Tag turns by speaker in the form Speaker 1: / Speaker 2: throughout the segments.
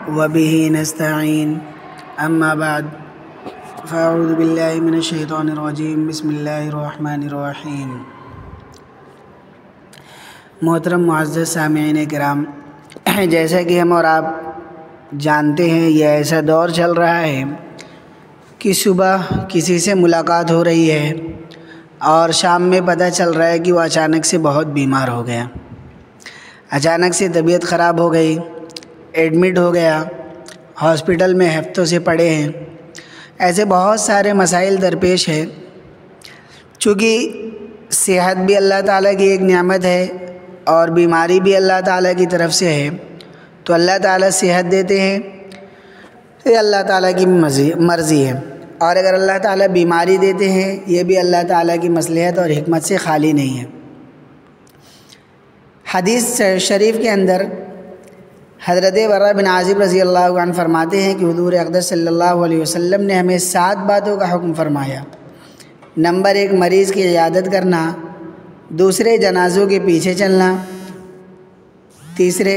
Speaker 1: व बिही नस्तईन अम्मा बाद फ़अऊज़ु बिल्लाहि मिनश्शैतानिर्रजीम बिस्मिल्लाहिर्रहमानिर्रहीम। मोहतरम मुअज़्ज़ज़ सामिईन किराम, जैसा कि हम और आप जानते हैं, यह ऐसा दौर चल रहा है कि सुबह किसी से मुलाकात हो रही है और शाम में पता चल रहा है कि वो अचानक से बहुत बीमार हो गया, अचानक से तबीयत ख़राब हो गई, एडमिट हो गया, हॉस्पिटल में हफ्तों से पड़े हैं। ऐसे बहुत सारे मसाइल दरपेश है। चूँकि सेहत भी अल्लाह ताला की एक नेमत है और बीमारी भी अल्लाह ताला की तरफ से है, तो अल्लाह ताला सेहत देते हैं, ये अल्लाह ताला की मर्ज़ी है। और अगर अल्लाह ताला बीमारी देते हैं, ये भी अल्लाह ताला की मसलहत और हिकमत से खाली नहीं है। हदीस शरीफ के अंदर हज़रत बर्रा बिन आज़िब रज़ी अल्लाह अन्हु फरमाते हैं कि हुज़ूर अक़दस सल्लल्लाहु अलैहि वसल्लम ने हमें 7 बातों का हुक्म फरमाया। नंबर 1, मरीज़ की इयादत करना। दूसरे, जनाज़ों के पीछे चलना। तीसरे,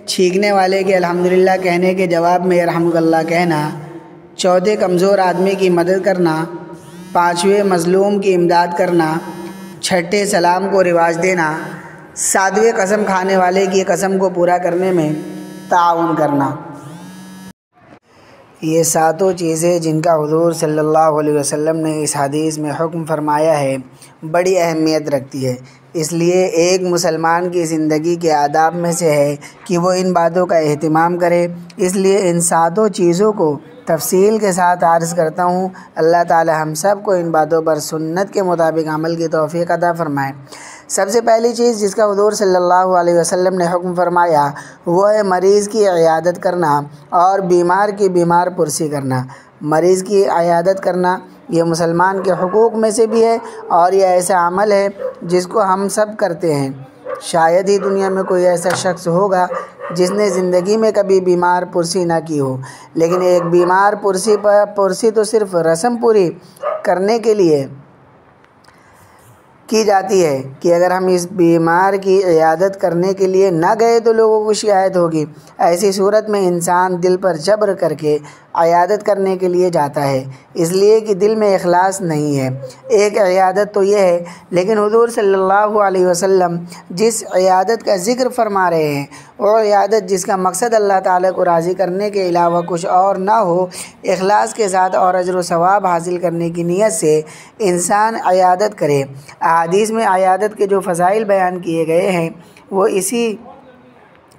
Speaker 1: छींकने वाले के अल्हम्दुलिल्लाह कहने के जवाब में यरहमुकल्लाह कहना। चौथे, कमज़ोर आदमी की मदद करना। पाँचवें, मज़लूम की इमदाद करना। छठे, सलाम को रिवाज देना। सातवें, कसम खाने वाले की कसम को पूरा करने में ताउन करना। ये सातों चीज़ें जिनका हुज़ूर सल्लल्लाहु अलैहि वसल्लम ने इस हदीस में हुक्म फरमाया है, बड़ी अहमियत रखती है। इसलिए एक मुसलमान की ज़िंदगी के आदाब में से है कि वो इन बातों का एहतिमाम करे। इसलिए इन सातों चीज़ों को तफसील के साथ अर्ज़ करता हूँ। अल्लाह ताला हम सब को इन बातों पर सुन्नत के मुताबिक अमल की तौफ़ीक़ अता फ़रमाए। सबसे पहली चीज़ जिसका हुज़ूर सल्लल्लाहु अलैहि वसल्लम ने हुक्म फरमाया वो है मरीज़ की इयादत करना और बीमार की बीमार पुरसी करना। मरीज़ की इयादत करना ये मुसलमान के हुकूक़ में से भी है और यह ऐसा अमल है जिसको हम सब करते हैं। शायद ही दुनिया में कोई ऐसा शख्स होगा जिसने ज़िंदगी में कभी बीमार पुरसी ना की हो। लेकिन एक बीमार पुरसी तो सिर्फ़ रस्म पूरी करने के लिए की जाती है कि अगर हम इस बीमार की इयादत करने के लिए ना गए तो लोगों को शिकायत होगी। ऐसी सूरत में इंसान दिल पर जबर करके इयादत करने के लिए जाता है, इसलिए कि दिल में इखलास नहीं है। एक इयादत तो ये है, लेकिन हुज़ूर सल्लल्लाहु अलैहि वसल्लम जिस इयादत का ज़िक्र फरमा रहे हैं वो इयादत जिसका मकसद अल्लाह ताला को राज़ी करने के अलावा कुछ और ना हो, इखलास के साथ और अजर व सवाब हासिल करने की नीयत से इंसान इयादत करे। हदीस में इयादत के जो फ़ज़ाइल बयान किए गए हैं वो इसी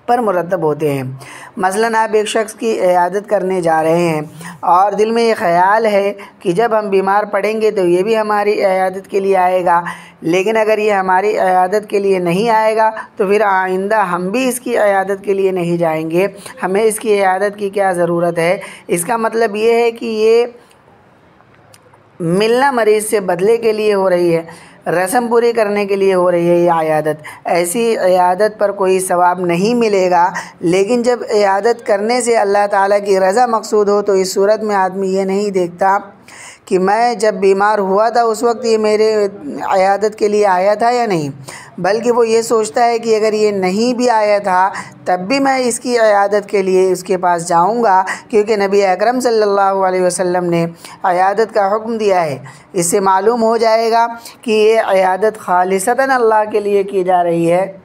Speaker 1: पर मुरतब होते हैं। मसलन आप एक शख्स की इयादत करने जा रहे हैं और दिल में ये ख़याल है कि जब हम बीमार पड़ेंगे तो ये भी हमारी इयादत के लिए आएगा, लेकिन अगर ये हमारी इयादत के लिए नहीं आएगा तो फिर आइंदा हम भी इसकी इयादत के लिए नहीं जाएंगे। हमें इसकी इयादत की क्या ज़रूरत है। इसका मतलब ये है कि ये मिलना मरीज़ से बदले के लिए हो रही है, रस्म पूरी करने के लिए हो रही है ये इयादत। ऐसी इयादत पर कोई सवाब नहीं मिलेगा। लेकिन जब इयादत करने से अल्लाह ताला की रज़ा मकसूद हो तो इस सूरत में आदमी ये नहीं देखता कि मैं जब बीमार हुआ था उस वक्त ये मेरे इयादत के लिए आया था या नहीं, बल्कि वो ये सोचता है कि अगर ये नहीं भी आया था तब भी मैं इसकी इयादत के लिए उसके पास जाऊंगा, क्योंकि नबी अकरम सल्लल्लाहु अलैहि वसल्लम ने इयादत का हुक्म दिया है। इससे मालूम हो जाएगा कि ये इयादत खालिसतन अल्लाह के लिए की जा रही है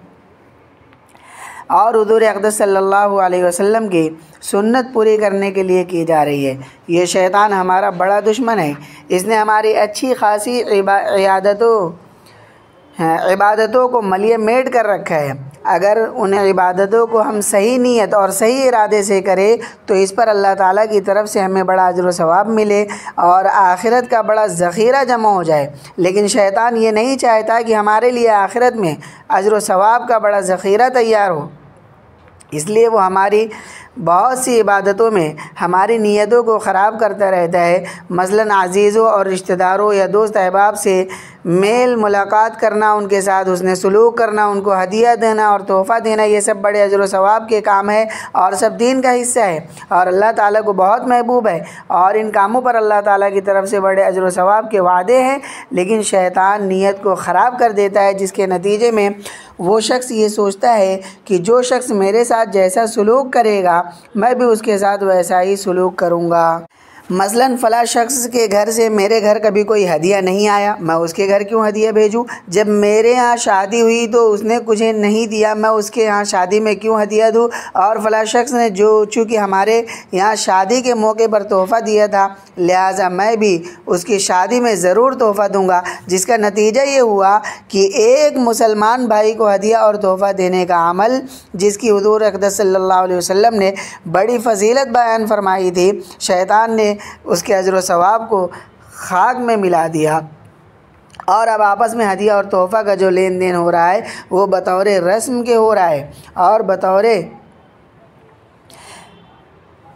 Speaker 1: और हुज़ूर अक़दस सल्लल्लाहु अलैहि वसल्लम की सुन्नत पूरी करने के लिए की जा रही है। ये शैतान हमारा बड़ा दुश्मन है। इसने हमारी अच्छी खासी इबादतों को मलिए मेट कर रखा है। अगर उन इबादतों को हम सही नीयत और सही इरादे से करें तो इस पर अल्लाह ताला की तरफ से हमें बड़ा अजर व सवाब मिले और आखिरत का बड़ा ज़ख़ीरा जमा हो जाए। लेकिन शैतान ये नहीं चाहता कि हमारे लिए आखिरत में अजर व सवाब का बड़ा ज़ख़ीरा तैयार हो। इसलिए वो हमारी बहुत सी इबादतों में हमारी नीयतों को ख़राब करता रहता है। मसलन अज़ीज़ों और रिश्तेदारों या दोस्त अहबाब से मेल मुलाकात करना, उनके साथ उसने सलूक करना, उनको हदिया देना और तोहफ़ा देना, ये सब बड़े अजर व सवाब के काम है और सब दीन का हिस्सा है और अल्लाह ताला को बहुत महबूब है और इन कामों पर अल्लाह ताला की तरफ से बड़े अजर व सवाब के वादे हैं। लेकिन शैतान नीयत को ख़राब कर देता है, जिसके नतीजे में वो शख्स ये सोचता है कि जो शख्स मेरे साथ जैसा सलूक करेगा मैं भी उसके साथ वैसा ही सलूक करूँगा। मसलन फ़ला शख्स के घर से मेरे घर कभी कोई हदिया नहीं आया, मैं उसके घर क्यों हदिया भेजूं? जब मेरे यहाँ शादी हुई तो उसने मुझे नहीं दिया, मैं उसके यहाँ शादी में क्यों हदिया दूं? और फ़ला शख्स ने जो चूँकि हमारे यहाँ शादी के मौके पर तोहफ़ा दिया था, लिहाजा मैं भी उसकी शादी में ज़रूर तोहफ़ा दूँगा। जिसका नतीजा ये हुआ कि एक मुसलमान भाई को हदिया और तोहफ़ा देने का अमल, जिसकी हुज़ूर अक़दस सल्लल्लाहु अलैहि वसल्लम ने बड़ी फ़जीलत बयान फरमाई थी, शैतान ने उसके अजर व सवाब को खाक में मिला दिया और अब आपस में हदिया और तोहफ़ा का जो लेन देन हो रहा है वो बतौर रस्म के हो रहा है और बतौर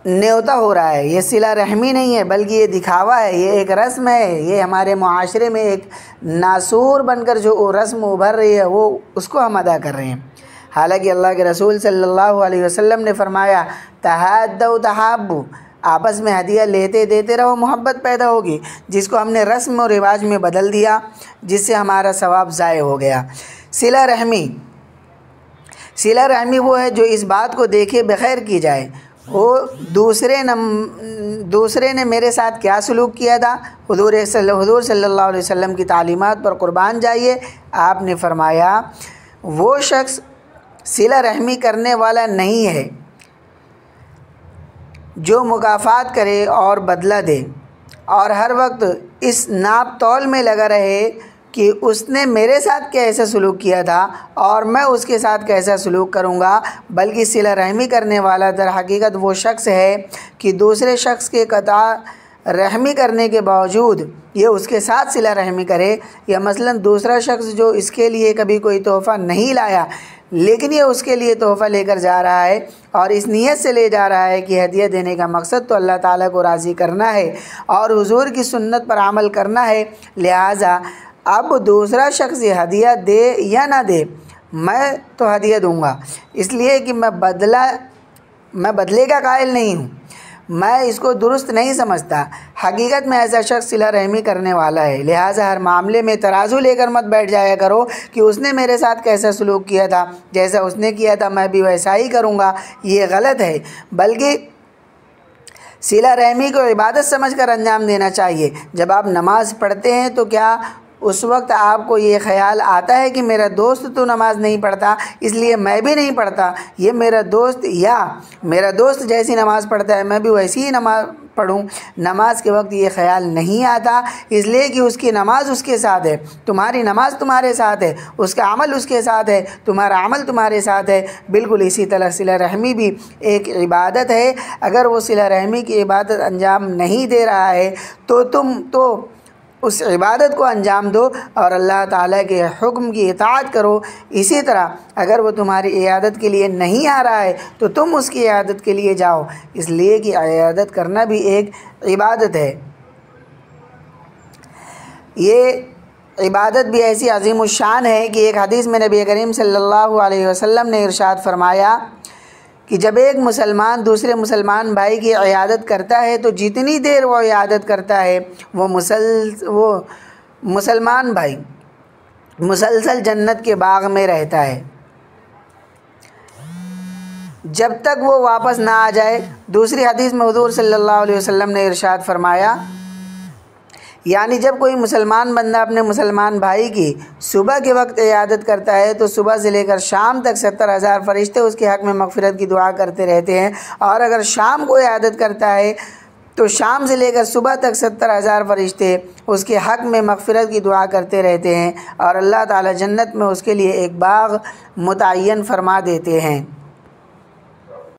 Speaker 1: न्योता हो रहा है। ये सिला रहमी नहीं है बल्कि ये दिखावा है, ये एक रस्म है। ये हमारे मुआशरे में एक नासूर बनकर जो रस्म उभर रही है वो उसको हम अदा कर रहे हैं। हालांकि अल्लाह के रसूल सल्लल्लाहु अलैहि वसल्लम ने फरमाया, तहाद्दौ तहाब्बु, आपस में हदिया लेते देते रहो, मोहब्बत पैदा होगी। जिसको हमने रस्म और रिवाज में बदल दिया, जिससे हमारा सवाब ज़ाय हो गया। सिला रहमी वो है जो इस बात को देखे बग़ैर की जाए वो दूसरे ने मेरे साथ क्या सलूक किया था। हुज़ूर सल्लल्लाहु अलैहि वसल्लम की तालीमात पर कुर्बान जाइए। आपने फरमाया वो शख्स सिला रहमी करने वाला नहीं है जो मुकाफ़ात करे और बदला दे और हर वक्त इस नाप तौल में लगा रहे कि उसने मेरे साथ कैसा सलूक किया था और मैं उसके साथ कैसा सलूक करूँगा। बल्कि सिला रहमी करने वाला दर हकीकत वो शख्स है कि दूसरे शख्स के कता रहमी करने के बावजूद ये उसके साथ सिला रहमी करे। या मसलन दूसरा शख्स जो इसके लिए कभी कोई तोहफ़ा नहीं लाया लेकिन ये उसके लिए तोहफ़ा लेकर जा रहा है और इस नीयत से ले जा रहा है कि हदिया देने का मकसद तो अल्लाह ताला को राज़ी करना है और हुज़ूर की सुन्नत पर अमल करना है। लिहाजा अब दूसरा शख्स ये हदिया दे या ना दे, मैं तो हदिया दूँगा, इसलिए कि मैं बदले का कायल नहीं हूँ, मैं इसको दुरुस्त नहीं समझता। हकीकत में ऐसा शख्स सिला रहमी करने वाला है। लिहाजा हर मामले में तराजू लेकर मत बैठ जाया करो कि उसने मेरे साथ कैसा सलूक किया था, जैसा उसने किया था मैं भी वैसा ही करूँगा। ये गलत है, बल्कि सिला रहमी को इबादत समझकर अंजाम देना चाहिए। जब आप नमाज़ पढ़ते हैं तो क्या उस वक्त आपको ये ख़याल आता है कि मेरा दोस्त तो नमाज़ नहीं पढ़ता इसलिए मैं भी नहीं पढ़ता, ये मेरा दोस्त या मेरा दोस्त जैसी नमाज़ पढ़ता है मैं भी वैसी ही नमाज़ पढ़ूं? नमाज के वक्त ये ख़याल नहीं आता, इसलिए कि उसकी नमाज़ उसके साथ है, तुम्हारी नमाज़ तुम्हारे साथ है, उसका अमल उसके साथ है, तुम्हारा अमल तुम्हारे साथ है। बिल्कुल इसी तरह सिला रहमी भी एक इबादत है। अगर वो सिला रहमी की इबादत अंजाम नहीं दे रहा है तो तुम तो उस इबादत को अंजाम दो और अल्लाह ताला के हुक्म की इताअत करो। इसी तरह अगर वो तुम्हारी इयादत के लिए नहीं आ रहा है तो तुम उसकी इयादत के लिए जाओ, इसलिए कि इयादत करना भी एक इबादत है। ये इबादत भी ऐसी अज़ीमुश्शान है कि एक हदीस में नबी करीम सल्लल्लाहु अलैहि वसल्लम ने इरशाद फरमाया कि जब एक मुसलमान दूसरे मुसलमान भाई की इयादत करता है तो जितनी देर वो इयादत करता है वो मुसलमान भाई मुसलसल जन्नत के बाग में रहता है जब तक वो वापस ना आ जाए। दूसरी हदीस में हुज़ूर सल्लल्लाहु अलैहि वसल्लम ने इरशाद फरमाया, यानी जब कोई मुसलमान बंदा अपने मुसलमान भाई की सुबह के वक्त इयादत करता है तो सुबह से लेकर शाम तक 70,000 फरिश्ते उसके हक़ में मग़फ़िरत की दुआ करते रहते हैं, और अगर शाम को इयादत करता है तो शाम से लेकर सुबह तक 70,000 फरिश्ते उसके हक़ में मग़फ़िरत की दुआ करते रहते हैं और अल्लाह ताला जन्नत में उसके लिए एक बाग़ मुतय्यन फरमा देते हैं।